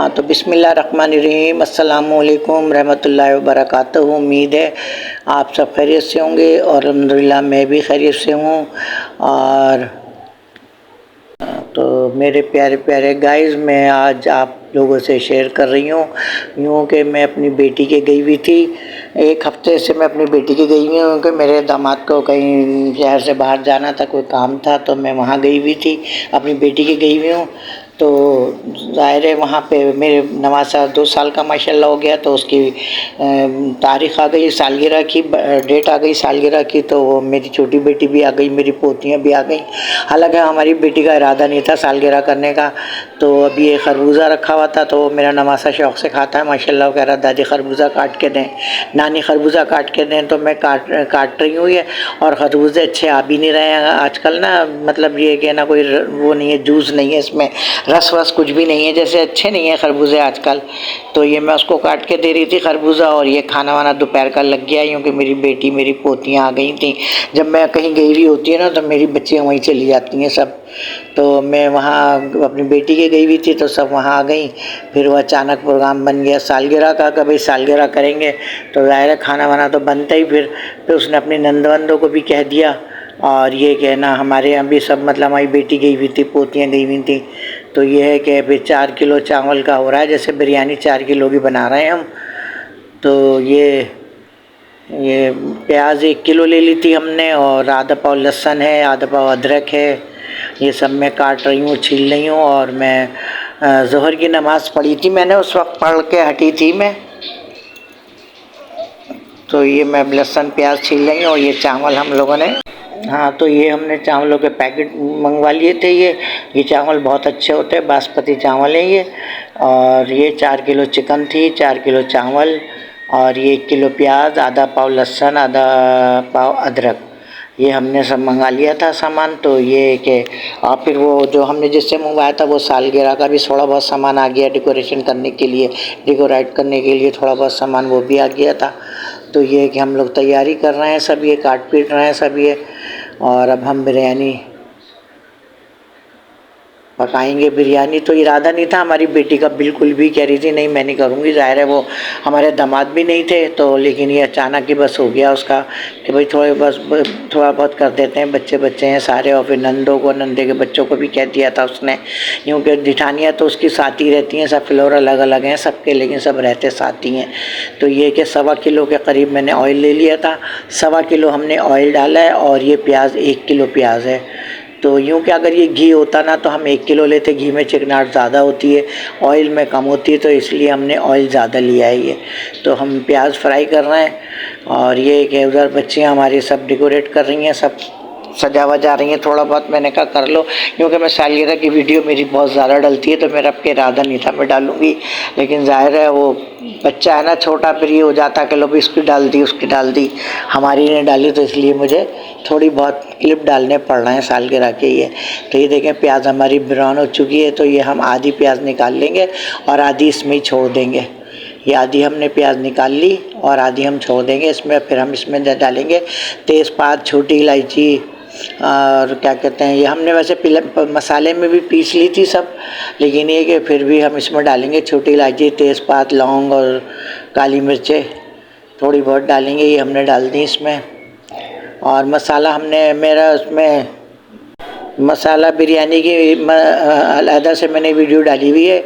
हाँ, तो बिस्मिल्लाहिर्रहमानिर्रहीम, अस्सलामुअलैकुम रहमतुल्लाहि व बरकातहू। उम्मीद है आप सब खैरियत से होंगे और अल्हम्दुलिल्लाह मैं भी खैरियत से हूँ। और तो मेरे प्यारे प्यारे गाइस, मैं आज आप लोगों से शेयर कर रही हूँ यूँ कि मैं अपनी बेटी के गई हुई थी। एक हफ्ते से मैं अपनी बेटी के गई हुई हूँ कि मेरे दामाद को कहीं शहर से बाहर जाना था, कोई काम था, तो मैं वहाँ गई हुई थी, अपनी बेटी के गई हुई हूँ। तो ज़ाहिर है वहाँ पे मेरे नवासा 2 साल का माशाल्लाह हो गया, तो उसकी तारीख़ आ गई, सालगिरह की डेट आ गई सालगिरह की। तो वो मेरी छोटी बेटी भी आ गई, मेरी पोतियाँ भी आ गई। हालांकि हमारी बेटी का इरादा नहीं था सालगिरह करने का। तो अभी ये खरबूजा रखा हुआ था, तो मेरा नवासा शौक़ से खाता है माशाल्लाह। वो कह रहा दादी खरबूजा काट के दें, नानी खरबूजा काट के दें, तो मैं काट रही हूँ ये। और खरबूजे अच्छे आ भी नहीं रहे हैं आजकल ना, मतलब ये कि ना कोई वो नहीं है, जूस नहीं है इसमें, रस वस कुछ भी नहीं है, जैसे अच्छे नहीं है खरबूजे आजकल। तो ये मैं उसको काट के दे रही थी खरबूजा, और ये खाना वाना दोपहर का लग गया, क्योंकि मेरी बेटी मेरी पोतियाँ आ गई थी। जब मैं कहीं गई हुई होती है ना, तो मेरी बच्चियाँ वहीं चली जाती हैं सब। तो मैं वहाँ अपनी बेटी के गई हुई थी, तो सब वहाँ आ गई। फिर वो अचानक प्रोग्राम बन गया सालगिरह का, कभी सालगिरह करेंगे, तो ज़ाहिर है खाना वाना तो बनता ही। फिर उसने अपनी नंदवंदों को भी कह दिया। और ये कहना हमारे यहाँ भी सब, मतलब हमारी बेटी गई हुई थी, पोतियाँ गई हुई थी। तो ये है कि फिर 4 किलो चावल का हो रहा है, जैसे बिरयानी 4 किलो की बना रहे हैं हम। तो ये प्याज 1 किलो ले ली थी हमने, और आधा पाव लहसुन है, आधा पाव अदरक है। ये सब मैं काट रही हूँ, छील रही हूँ। और मैं ज़ोहर की नमाज़ पढ़ी थी, मैंने उस वक्त पढ़ के हटी थी मैं। तो ये मैं लहसुन प्याज छील रही हूँ। और ये चावल हम लोगों ने, हाँ, तो ये हमने चावलों के पैकेट मंगवा लिए थे। ये चावल बहुत अच्छे होते हैं, बासमती चावल है ये। और ये 4 किलो चिकन थी, 4 किलो चावल, और ये 1 किलो प्याज, आधा पाव लहसुन, आधा पाव अदरक, ये हमने सब मंगा लिया था सामान। तो ये कि और फिर वो जो हमने जिससे मंगवाया था, वो सालगिरह का भी थोड़ा बहुत सामान आ गया, डेकोरेशन करने के लिए, डेकोरेट करने के लिए थोड़ा बहुत सामान वो भी आ गया था। तो ये कि हम लोग तैयारी कर रहे हैं सब, ये काट पीट रहे हैं सब ये। और अब हम बिरयानी पकाएंगे। बिरयानी तो इरादा नहीं था हमारी बेटी का बिल्कुल भी, कह रही थी नहीं मैं नहीं करूँगी। ज़ाहिर है वो हमारे दामाद भी नहीं थे, तो लेकिन ये अचानक ही बस हो गया उसका कि भाई थोड़ा बहुत कर देते हैं, बच्चे हैं सारे। और फिर नंदों को, नंदे के बच्चों को भी कह दिया था उसने, क्योंकि जिठानियाँ तो उसकी साथ ही रहती हैं, सब फ्लोर अलग अलग हैं सबके, लेकिन सब रहते साथ ही हैं। तो ये कि 1.25 किलो के करीब मैंने ऑयल ले लिया था, 1.25 किलो हमने ऑयल डाला है। और ये प्याज 1 किलो प्याज है। तो यूँ कि अगर ये घी होता ना, तो हम 1 किलो लेते, घी में चिकनाहट ज़्यादा होती है, ऑयल में कम होती है, तो इसलिए हमने ऑयल ज़्यादा लिया है ये। तो हम प्याज फ्राई कर रहे हैं। और ये कि उधर बच्चियाँ हमारी सब डेकोरेट कर रही हैं, सब सजा वजा रही हैं थोड़ा बहुत। मैंने कहा कर लो, क्योंकि मैं सालगिरह की वीडियो मेरी बहुत ज़्यादा डलती है, तो मेरा अब इरादा नहीं था मैं डालूँगी, लेकिन ज़ाहिर है वो बच्चा है ना छोटा, फिर ये हो जाता कि लो भी इसकी डाल दी, उसकी डाल दी, हमारी ने डाली, तो इसलिए मुझे थोड़ी बहुत क्लिप डालने पड़ रहे हैं सालगिरह के ये। तो ये देखें प्याज हमारी ब्राउन हो चुकी है, तो ये हम आधी प्याज निकाल लेंगे और आधी इसमें ही छोड़ देंगे। ये आधी हमने प्याज निकाल ली और आधी हम छोड़ देंगे इसमें। फिर हम इसमें डालेंगे तेज़पात, छोटी इलायची, और क्या कहते हैं, ये हमने वैसे मसाले में भी पीस ली थी सब, लेकिन ये कि फिर भी हम इसमें डालेंगे छोटी इलायची, तेज़पात, लौंग और काली मिर्चें थोड़ी बहुत डालेंगे, ये हमने डाल दी इसमें। और मसाला हमने, मेरा उसमें मसाला बिरयानी की अलहदा से मैंने वीडियो डाली हुई है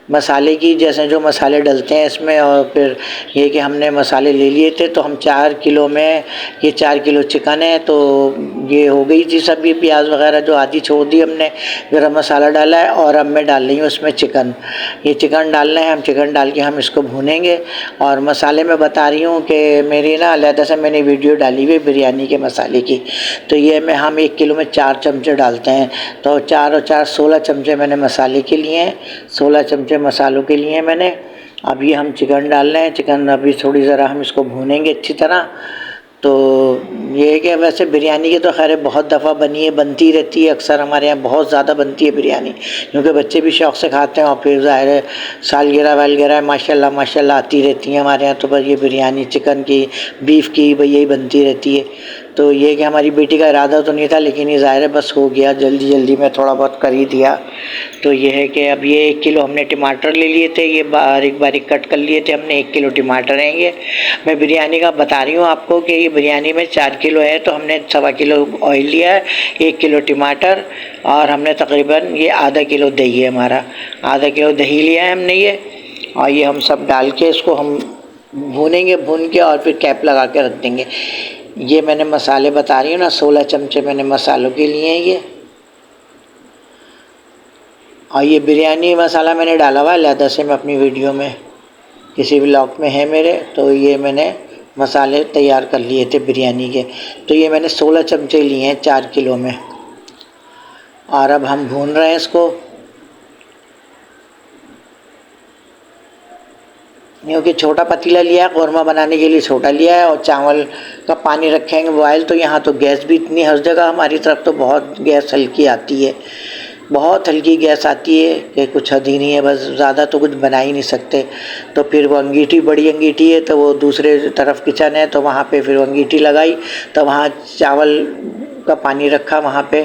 मसाले की, जैसे जो मसाले डलते हैं इसमें। और फिर ये कि हमने मसाले ले लिए थे, तो हम 4 किलो में, ये 4 किलो चिकन है, तो ये हो गई थी सब, ये प्याज वगैरह जो आधी छोड़ दी हमने, गरम मसाला डाला है। और अब मैं डाल रही हूँ उसमें चिकन, ये चिकन डालना है, हम चिकन डाल के हम इसको भूनेंगे। और मसाले में बता रही हूँ कि मेरी ना अलहदा से मैंने वीडियो डाली हुई बिरयानी के मसाले की। तो ये में हम 1 किलो में 4 चमचे डालते हैं, तो 4 और 4 16 चमचे मैंने मसाले के लिए हैं, 16 चमचे मसालों के लिए मैंने। अब ये हम चिकन डाल रहे हैं, चिकन अभी थोड़ी ज़रा हम इसको भूनेंगे अच्छी तरह। तो ये है कि वैसे बिरयानी की तो खैर बहुत दफ़ा बनी है, बनती रहती है, अक्सर हमारे यहाँ बहुत ज़्यादा बनती है बिरयानी, क्योंकि बच्चे भी शौक़ से खाते हैं। और फिर ज़ाहिर है सालगिरह वालगिरह माशाल्लाह आती रहती हैं हमारे यहाँ, तो बस ये बिरयानी चिकन की, बीफ की, भाई यही बनती रहती है। तो ये कि हमारी बेटी का इरादा तो नहीं था, लेकिन ये ज़ाहिर है बस हो गया, जल्दी जल्दी में थोड़ा बहुत कर ही दिया। तो ये है कि अब ये 1 किलो हमने टमाटर ले लिए थे, ये बारीक बारीक कट कर लिए थे हमने। 1 किलो टमाटर हैं ये। मैं बिरयानी का बता रही हूँ आपको कि ये बिरयानी में 4 किलो है, तो हमने 1.25 किलो ऑयल लिया है, 1 किलो टमाटर, और हमने तकरीबन ये आधा किलो दही है हमारा, आधा किलो दही लिया है हमने ये। और ये हम सब डाल के इसको हम भूनेंगे, भून के और फिर कैप लगा के रख देंगे। ये मैंने मसाले बता रही हूँ ना, 16 चमचे मैंने मसालों के लिए हैं ये। और ये बिरयानी मसाला मैंने डाला हुआ है अलहदा से, मैं अपनी वीडियो में किसी व्लॉग में है मेरे, तो ये मैंने मसाले तैयार कर लिए थे बिरयानी के। तो ये मैंने 16 चमचे लिए हैं 4 किलो में। और अब हम भून रहे हैं इसको, क्योंकि छोटा पतीला लिया है कौरमा बनाने के लिए, छोटा लिया है, और चावल का पानी रखेंगे बॉयल। तो यहाँ तो गैस भी इतनी, हर जगह हमारी तरफ तो बहुत गैस हल्की आती है, बहुत हल्की गैस आती है कि कुछ हद ही नहीं है, बस ज़्यादा तो कुछ बना ही नहीं सकते। तो फिर वो अंगीठी, बड़ी अंगीठी है, तो वो दूसरे तरफ किचन है, तो वहाँ पे फिर वो अंगीठी लगाई, तो वहाँ चावल का पानी रखा वहाँ पे।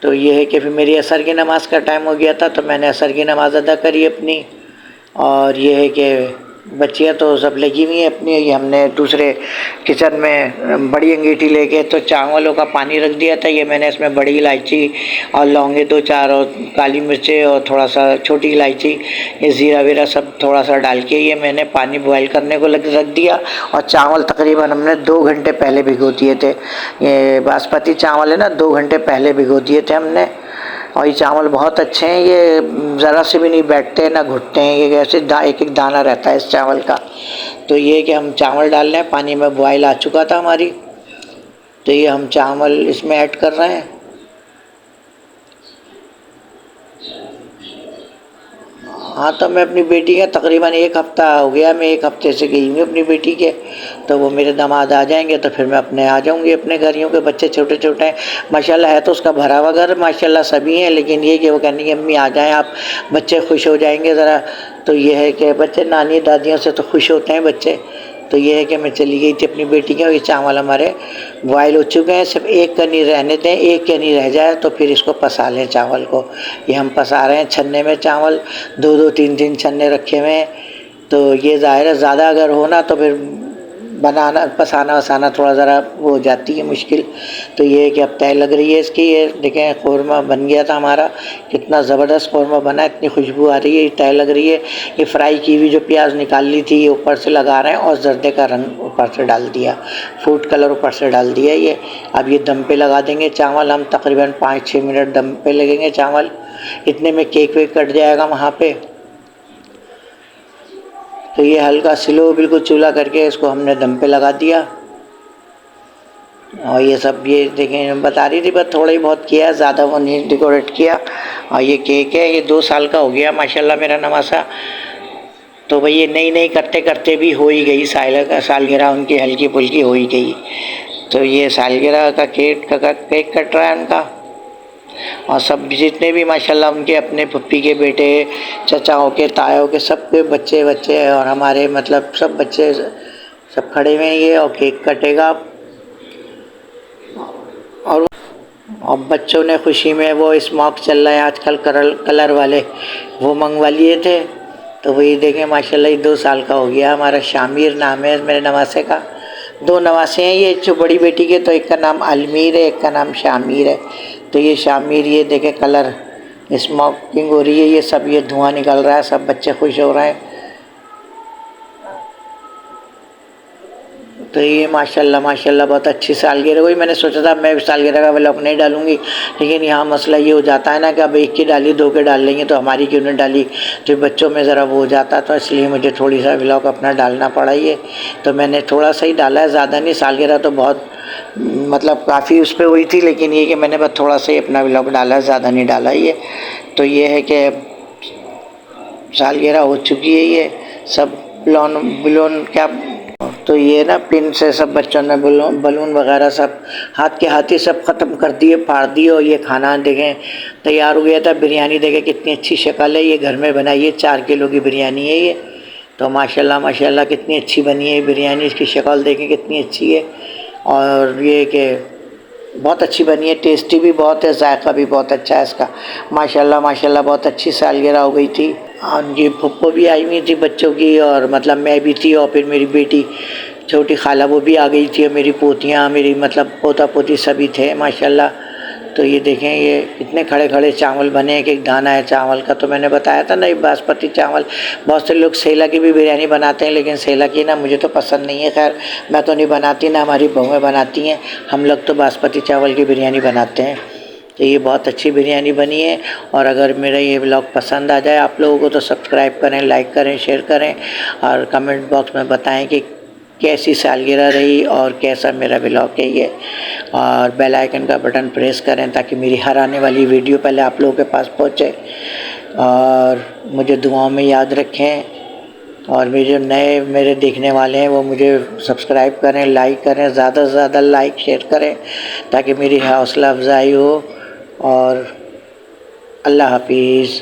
तो ये है कि फिर मेरी असर की नमाज़ का टाइम हो गया था, तो मैंने असर की नमाज़ अदा करी अपनी। और ये है कि बच्चियाँ तो सब लगी हुई हैं अपनी। ये हमने दूसरे किचन में बड़ी अंगीठी लेके तो चावलों का पानी रख दिया था। ये मैंने इसमें बड़ी इलायची और लौंगे 2-4 और काली मिर्चें और थोड़ा सा छोटी इलायची, ये ज़ीरा वीरा सब थोड़ा सा डाल के ये मैंने पानी बॉयल करने को रख दिया। और चावल तकरीबन हमने 2 घंटे पहले भिगो दिए थे। ये बासमती चावल है ना, 2 घंटे पहले भिगो दिए थे हमने। और ये चावल बहुत अच्छे हैं, ये ज़रा से भी नहीं बैठते ना घुटते हैं, ये ऐसे एक एक दाना रहता है इस चावल का। तो ये कि हम चावल डाल रहे हैं, पानी में बॉयल आ चुका था हमारी, तो ये हम चावल इसमें ऐड कर रहे हैं। हाँ, तो मैं अपनी बेटी का तकरीबन 1 हफ़्ता हो गया, मैं 1 हफ़्ते से गई हूँ अपनी बेटी के। तो वो मेरे दामाद आ जाएंगे तो फिर मैं अपने आ जाऊँगी अपने घर। यूँ के बच्चे छोटे छोटे हैं माशाल्लाह, है तो उसका भरा हुआ घर माशाल्लाह सभी हैं, लेकिन ये कि वो कहने की अम्मी आ जाएँ आप, बच्चे खुश हो जाएंगे ज़रा। तो ये है कि बच्चे नानी दादियों से तो खुश होते हैं बच्चे। तो ये है कि मैं चली गई थी अपनी बेटी के, और ये चावल हमारे बॉयल हो चुके हैं। सिर्फ एक कनी रहने दें, एक कनी रह जाए तो फिर इसको पसा लें चावल को। ये हम पसा रहे हैं छन्ने में चावल, 2-2 3-3 छन्ने रखे हुए हैं। तो ये ज़ाहिर है ज़्यादा अगर हो ना तो फिर बनाना पसाना वसाना थोड़ा ज़रा वो हो जाती है मुश्किल। तो ये है कि अब तय लग रही है इसकी। ये देखें कौरमा बन गया था हमारा, कितना ज़बरदस्त कौरमा बना, इतनी खुशबू आ रही है, तय लग रही है। ये फ्राई की हुई जो प्याज निकाल ली थी ये ऊपर से लगा रहे हैं, और जर्दे का रंग ऊपर से डाल दिया, फूड कलर ऊपर से डाल दिया ये। अब ये दम पे लगा देंगे चावल हम, तकरीबन 5-6 मिनट दम पे लगेंगे चावल। इतने में केक वेक कट जाएगा वहाँ पे। तो ये हल्का स्लो बिल्कुल चूल्हा करके इसको हमने दम पे लगा दिया। और ये सब ये देखें बता रही थी, बस थोड़ा ही बहुत किया, ज़्यादा वो नहीं डेकोरेट किया। और ये केक है, ये 2 साल का हो गया माशाल्लाह मेरा नवासा। तो भाई ये नई करते करते भी हो ही गई, सालगिरह उनकी हल्की फुल्की हो ही गई। तो ये सालगिरह का केक कट रहा है उनका। और सब जितने भी माशाल्लाह उनके अपने पप्पी के बेटे, चचाओं के, तायों के, सबके बच्चे हैं, और हमारे मतलब सब बच्चे सब खड़े हुए हैं ये, और केक कटेगा। और बच्चों ने खुशी में वो स्मोक चल रहा है आजकल कलर वाले, वो मंगवा लिए थे। तो वही देखें माशाल्लाह, ये 2 साल का हो गया हमारा। शामिर नाम है मेरे नवासे का। 2 नवासे हैं ये जो बड़ी बेटी के, तो एक का नाम अलमीर है, एक का नाम शामिर है। तो ये शामिर, ये देखें कलर स्मोकिंग हो रही है, ये सब ये धुआं निकल रहा है, सब बच्चे खुश हो रहे हैं। तो ये माशाल्लाह बहुत अच्छी सालगिरह हुई। मैंने सोचा था मैं सालगिरह का व्लॉग नहीं डालूंगी, लेकिन यहाँ मसला ये हो जाता है ना कि अब एक की डाली 2 के डाल लेंगे, तो हमारी क्यों नहीं डाली, तो बच्चों में ज़रा वो हो जाता, तो इसलिए मुझे थोड़ी सा व्लॉग अपना डालना पड़ा ये। तो मैंने थोड़ा सा ही डाला है, ज़्यादा नहीं। सालगिरह तो बहुत मतलब काफ़ी उस पर हुई थी, लेकिन ये कि मैंने बस थोड़ा सा ही अपना व्लॉग डाला है, ज़्यादा नहीं डाला ये। तो ये है कि सालगिरह हो चुकी है ये सब बलून क्या, तो ये ना पिन से सब बच्चों ने बलून वगैरह सब हाथ के हाथ ही सब ख़त्म कर दिए, फाड़ दिए। और ये खाना देखें तैयार हो गया था। बिरयानी देखें कितनी अच्छी शक्ल है, ये घर में बनाई है, 4 किलो की बिरयानी है ये। तो माशाल्लाह कितनी अच्छी बनी है बिरयानी, इसकी शक्ल देखें कितनी अच्छी है। और ये कि बहुत अच्छी बनी है, टेस्टी भी बहुत है, जायका भी बहुत अच्छा है इसका। माशाल्लाह माशाल्लाह बहुत अच्छी सालगिरह हो गई थी। ये फुप्पो भी आई हुई थी बच्चों की, और मतलब मैं भी थी, और फिर मेरी बेटी छोटी खाला वो भी आ गई थी, और मेरी पोतियाँ, मेरी मतलब पोता पोती सभी थे माशाल्लाह। तो ये देखें, ये इतने खड़े खड़े चावल बने, एक एक दाना है चावल का। तो मैंने बताया था ना, ये बासमती चावल, बहुत से लोग सेला की भी बिरयानी बनाते हैं, लेकिन सेला की ना मुझे तो पसंद नहीं है। खैर मैं तो नहीं बनाती, ना हमारी बहुएँ बनाती हैं, हम लोग तो बासमती चावल की बिरयानी बनाते हैं। तो ये बहुत अच्छी बिरयानी बनी है। और अगर मेरा ये व्लॉग पसंद आ जाए आप लोगों को तो सब्सक्राइब करें, लाइक करें, शेयर करें, और कमेंट बॉक्स में बताएं कि कैसी सालगिरह रही और कैसा मेरा व्लॉग है ये। और बेल आइकन का बटन प्रेस करें ताकि मेरी हर आने वाली वीडियो पहले आप लोगों के पास पहुंचे। और मुझे दुआओं में याद रखें, और मेरे जो नए मेरे देखने वाले हैं वो मुझे सब्सक्राइब करें, लाइक करें, ज़्यादा से ज़्यादा लाइक शेयर करें ताकि मेरी हौसला अफजाई हो। और अल्लाह हाफिज़।